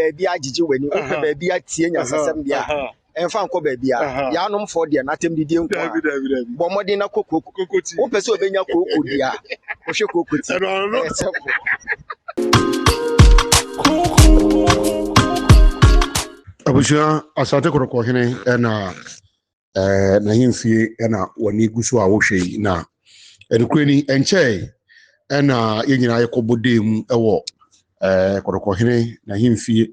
baby agigi wani o pe baby atie nya sasem dia emfa nko baby a ya nom for dia natem didi nko bo modin na kokoti o pese obenya koko dia o hwe kokoti Abuja asante koroko hene na himfie na wani gusu a wo hwe na edukreni enche na yenyina yekobode mu ewo koroko hene na himfie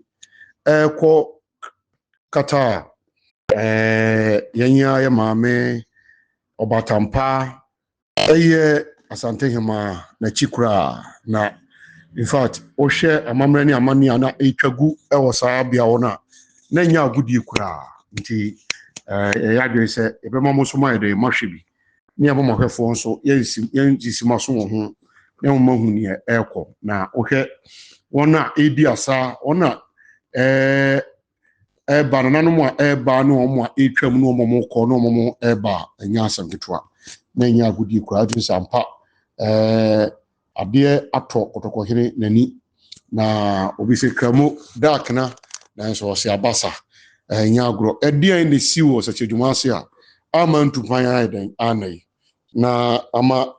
ko kata yenya ye maame obatampa eye asante hema na chikura na in fact o hwe amamre ni amani na etwagu ewo saa bia wona na nya agudi kura nti ya gbe se ebe mo so ma de mahwebi ni abo mahwefo nso yensi maso wo ho na mo mahu ni eko na o hwe wona edi asa wona ba na no mo ba no mo etwam no mo ko no mo ba nya asantwa na nya agudi kura ju sampa ade ato kotoko hene nani na obi se kramo dakna na so se abasa nya agro ede ne siwo se chedwumase a ama ntupan aiden anai na ama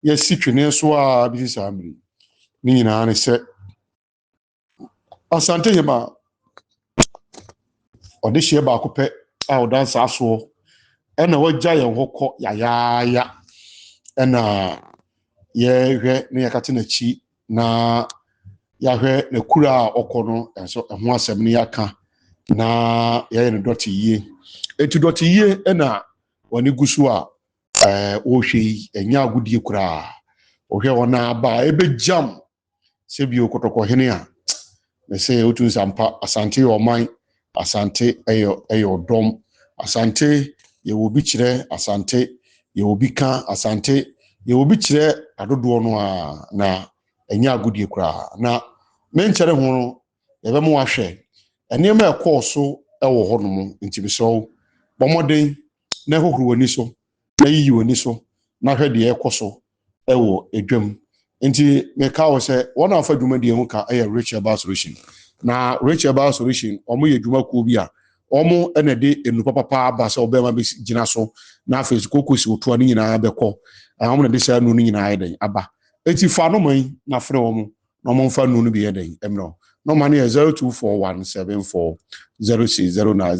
yesitwene so a bi se amri ni nyina ne se asante hema ode hie ba akopɛ a odansa aso na wagya ye hokɔ ya na ye hwɛ ne yakate na chi na ya hwɛ na kura okono enso ho asɛm ne yaka na ye ne dɔte yie etu dɔte yie na wani gusu a o hwɛ enya agudie kura o hwɛ wona ba ebejam se bi okotoko hene a me se otu sampa asante oman asante eyo dom asante ye obi kire asante ye obi ka asante ye obi kire adodo no a na enya agudie kura na menkyere ho no ye be mo ahwe enema ekɔɔso ewo ho no mu nti bi so bomoden na hohoro wani so na yiyi wani so na hwɛ de ekɔso ewo edwam nti me ka wo sɛ wona afa dwuma de hu ka Rachel Bar Solution na Rachel Bar Solution omo ye dwuma ko bi a omo na de enu papa ba sɛ obema be gina so na afa kokosi oto ani nyina bɛkɔ omo na de sɛ anu ni nyina ayɛden aba eti fa no man na frɛ omo na omo fa anu no bi yɛden emno no man yɛ 0241740609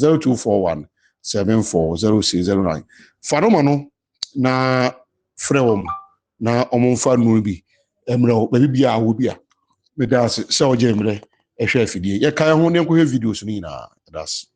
0241740609 fa no man no na frɛ omo na omo fa anu no bi emro ba bibia wo bia me da se oje emre ehwe afidie ye kan ho ne nko videos no nyina das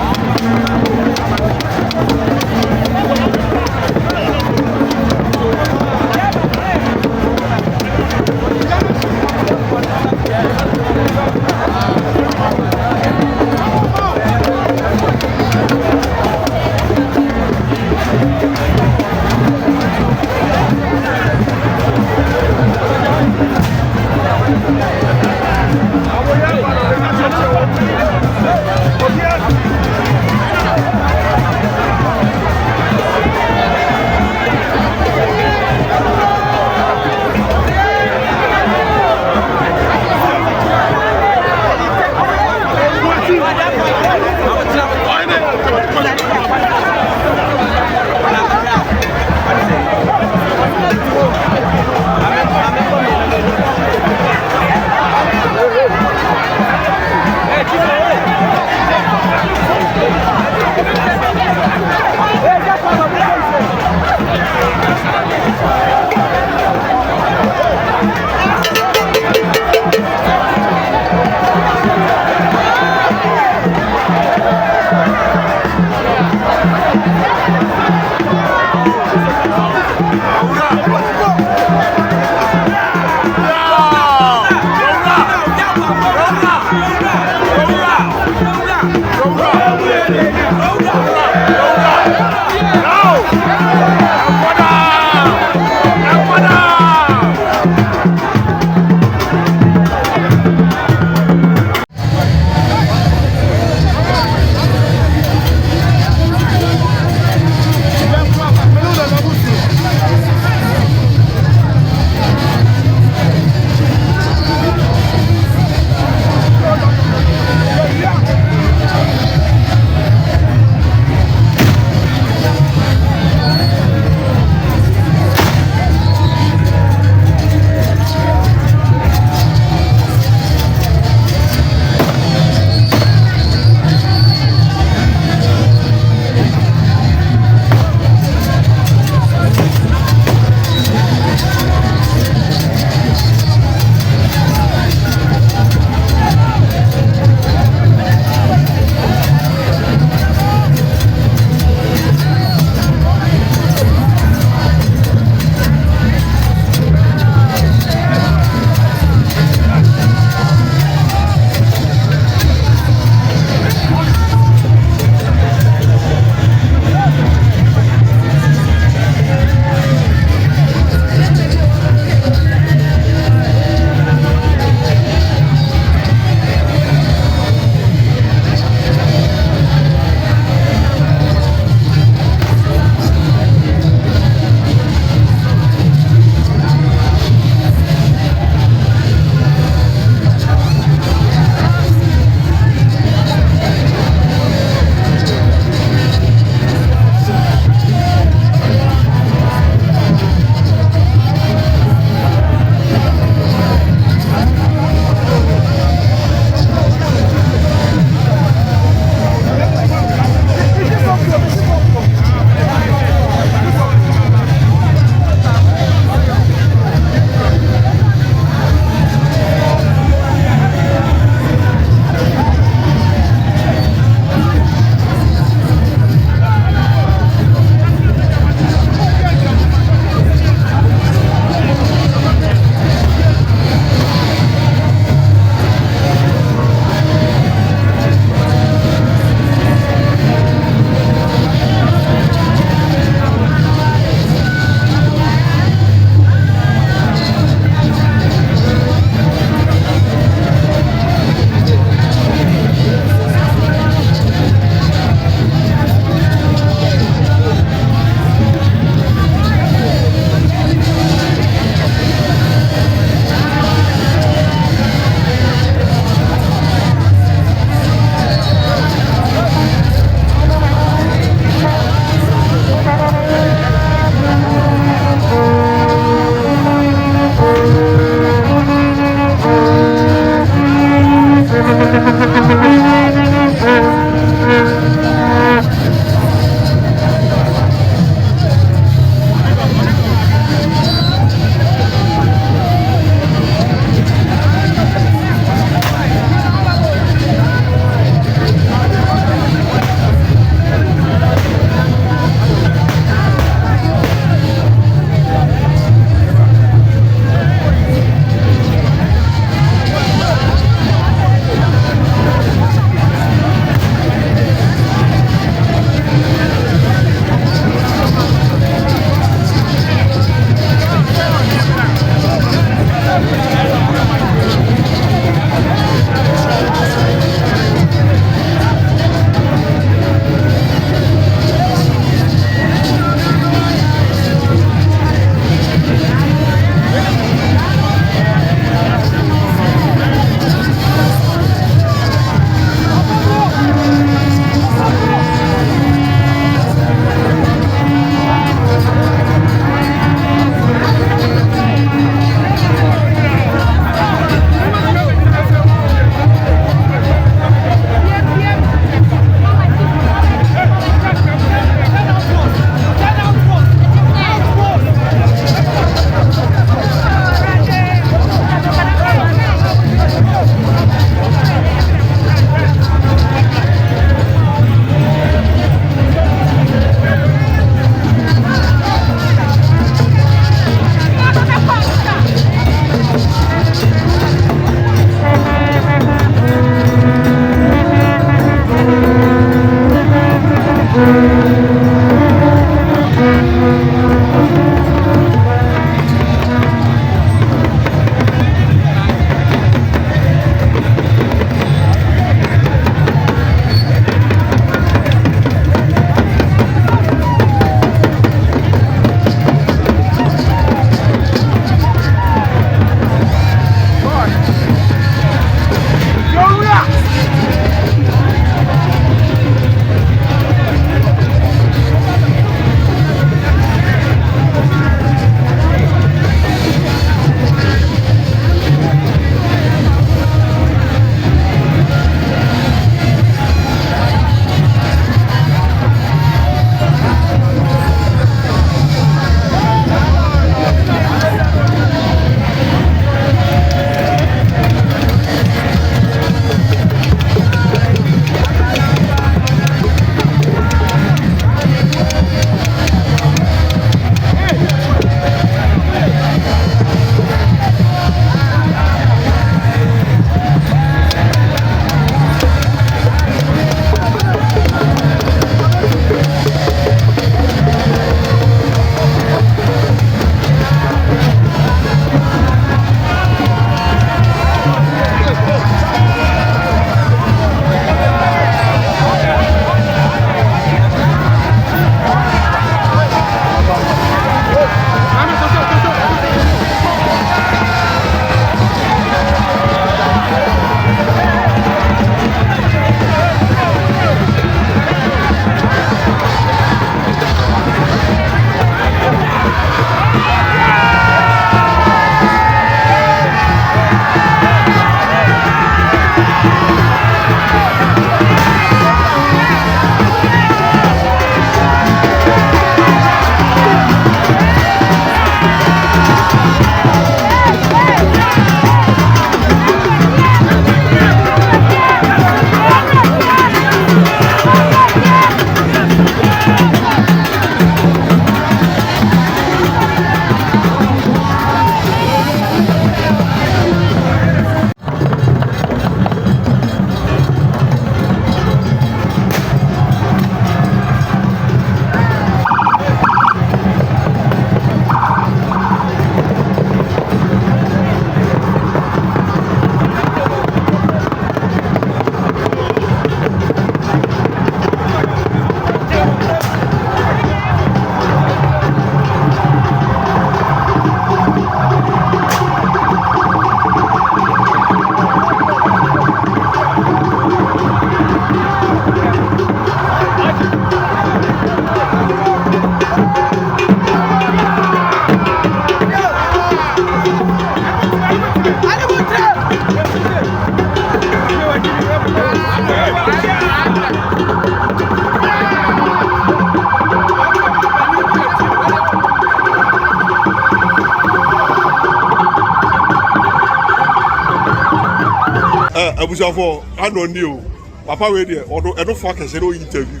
Abusafo, I don't know. Papa we there, or no fuck say no interview.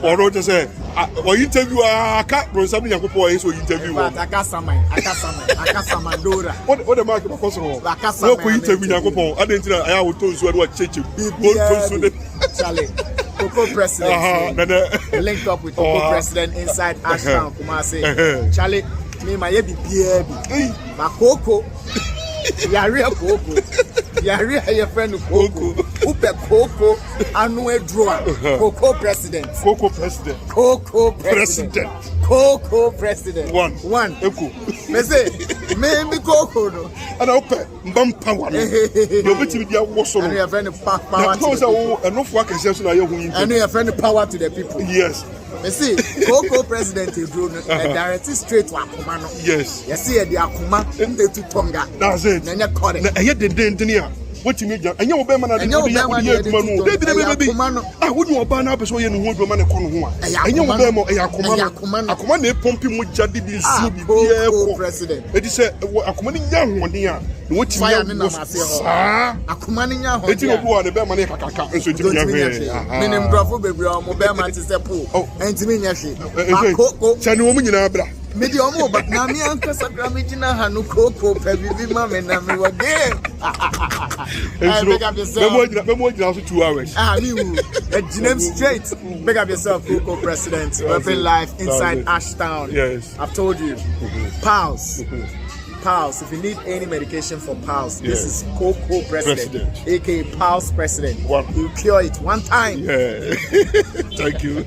Or no just say or interview I can't bro something Yakopo is so interview. Akasama Dora. What the mark of course no. Akasama. No interview Yakopo. I didn't know I would tell you what change. Charlie. Coco President linked up with Coco President inside Ashtown, Kumasi. Charlie, me my baby, my Coco, Yaria Coco, Yaria your friend Coco, Upe Coco, Anue Drua, Coco President, Coco President, Coco President, Coco President. One. Echo. Me say, me Coco no. And I open Bampa one. No bet you be was so. And you have any power. Enough work is just now you win. And you have any power to the people. Yes. You see, Coco President is directly straight to Akuma. Yes. You see, the Akuma to Tonga. That's it. Then you call it. I had the engineer. What you mean? And you obey man. And you obey man. Baby. I wouldn't obey now because you know man Akuma. And you obey more. Akuma ne pumping with Jadi be Coco President. It is a Akuma young one here. What you mean? Akuma ni nya ho. Eti obu wa ne be man kaka nso ti nya hwe. Minim brafo bebre o mo be man ti se po. Entimi nya hwe. Coco. Chani wo mu nyina bra. Me di omo ba na mi anka sakra me gina ha no Coco pa bibi ma me na me wa de. Memo gina so 2 hours. Me wu. Gina straight. Big up yourself, Coco President. We're live inside Ashtown. Yes. I've told you. Pals. Pals, if you need any medication for Pals, this is Coco President, aka Pals President. You cure it one time. Yeah. Thank you.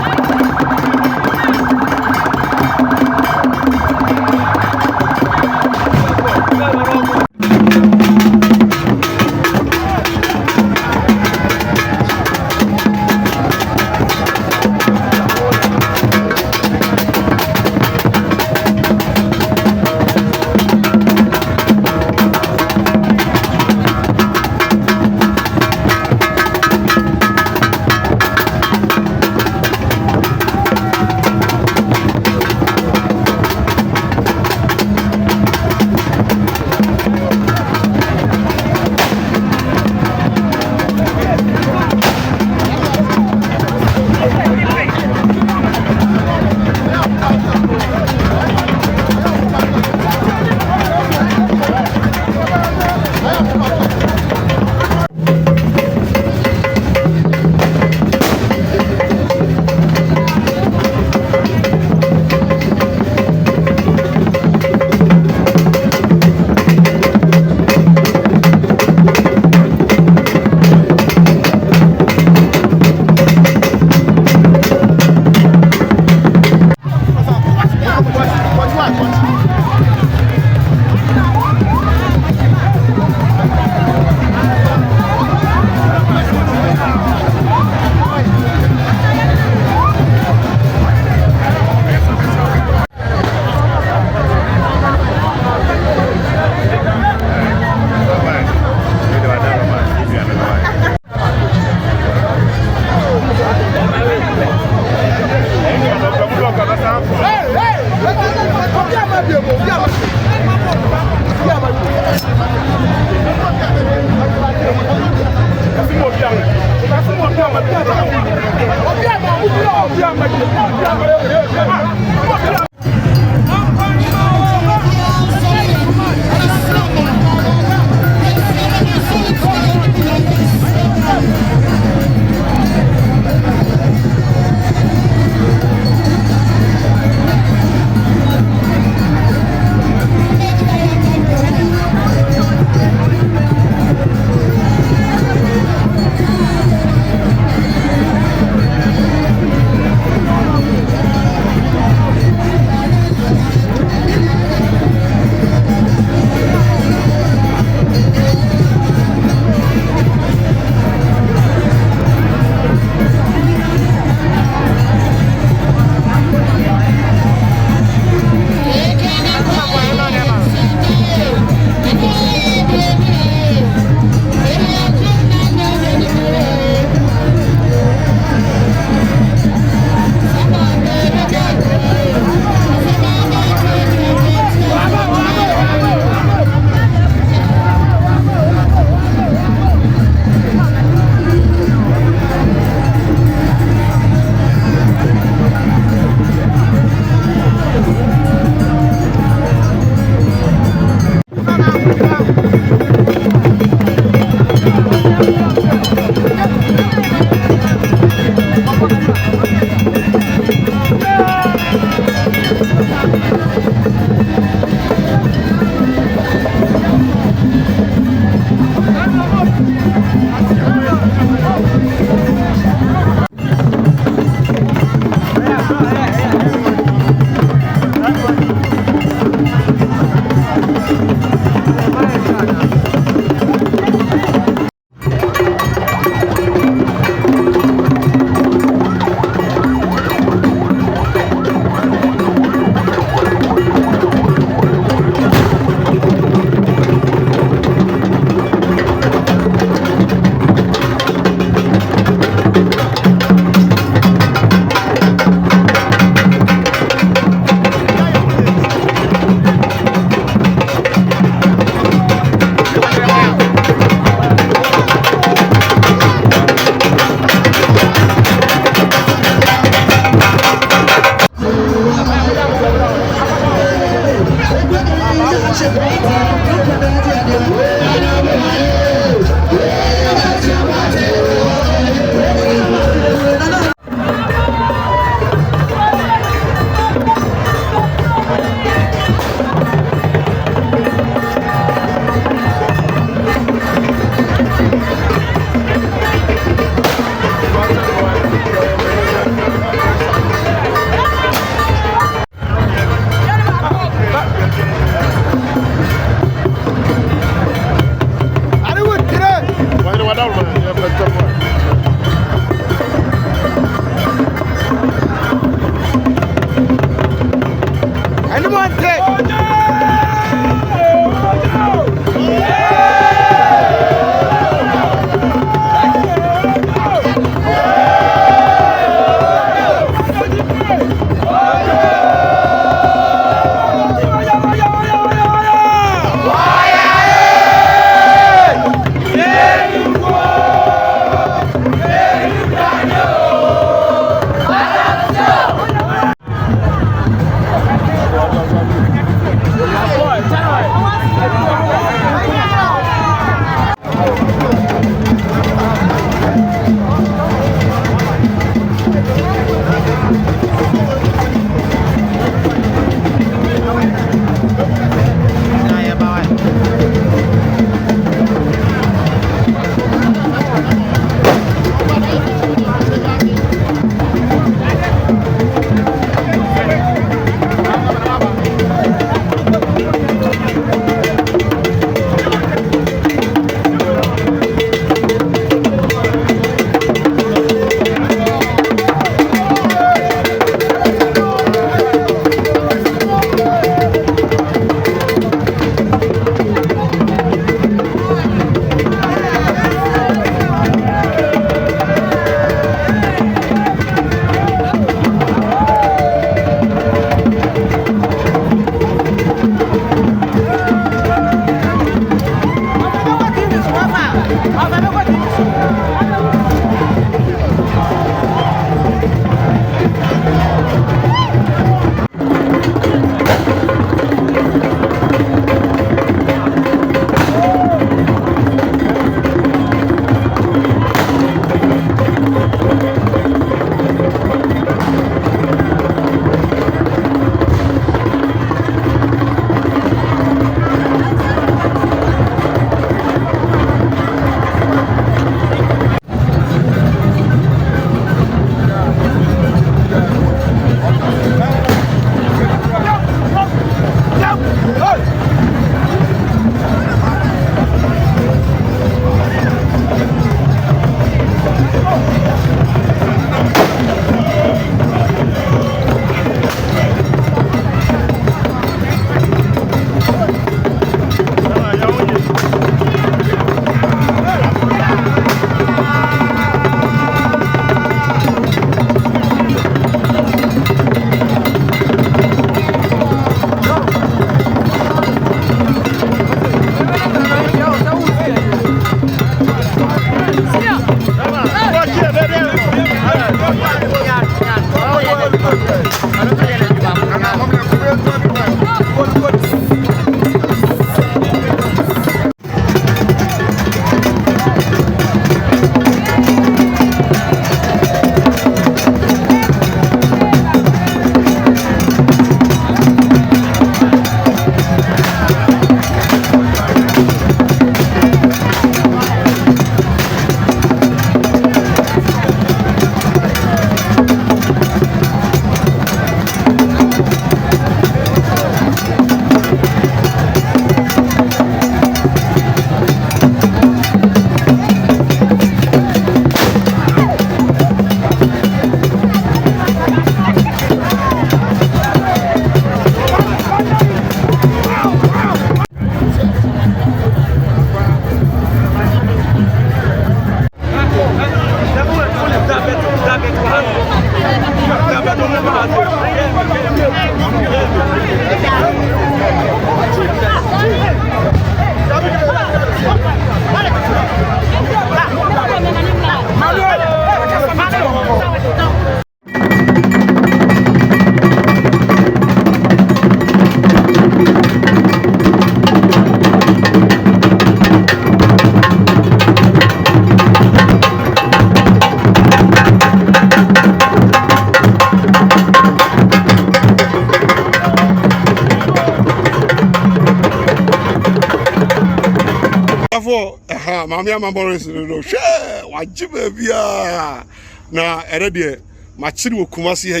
for Mammy Morris, no share, what Jimmy Bia. Now, Eredia, my children will come see her.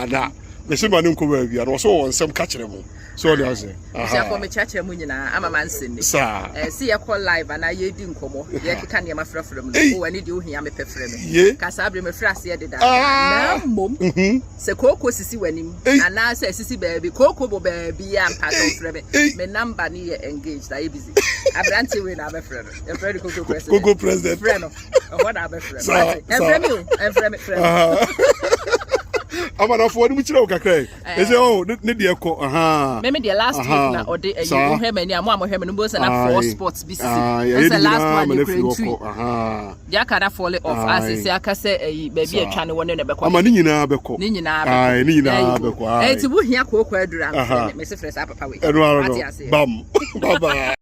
That the same man who be and also on some catchable. So there's it. For me, church, I'm a man sending. Sir, see a call live and I didn't come. Yet you can't hear my friend from when you do hear me pay for me. Yeah, Casabri, my friend said that. Mum, say Coco Sissy when him, and now says Sissy baby, Coco baby, and Pato Frebe, my number near engaged. I busy. I branch you in our friend, a very Coco president. Coco president, friend of what other friend. And friend. I'm not for which look at Craig. Is oh, Nidia co. Maybe the last week or day, you have many more him and boys and 4 sports busy. That's the last one you bring to. Yakada fall off as I can say a baby a channel one in a back. I'm a Nina Beco. Nina Beco. It's a wood here, Coco, Mr. Fresh up. Bum. Bye.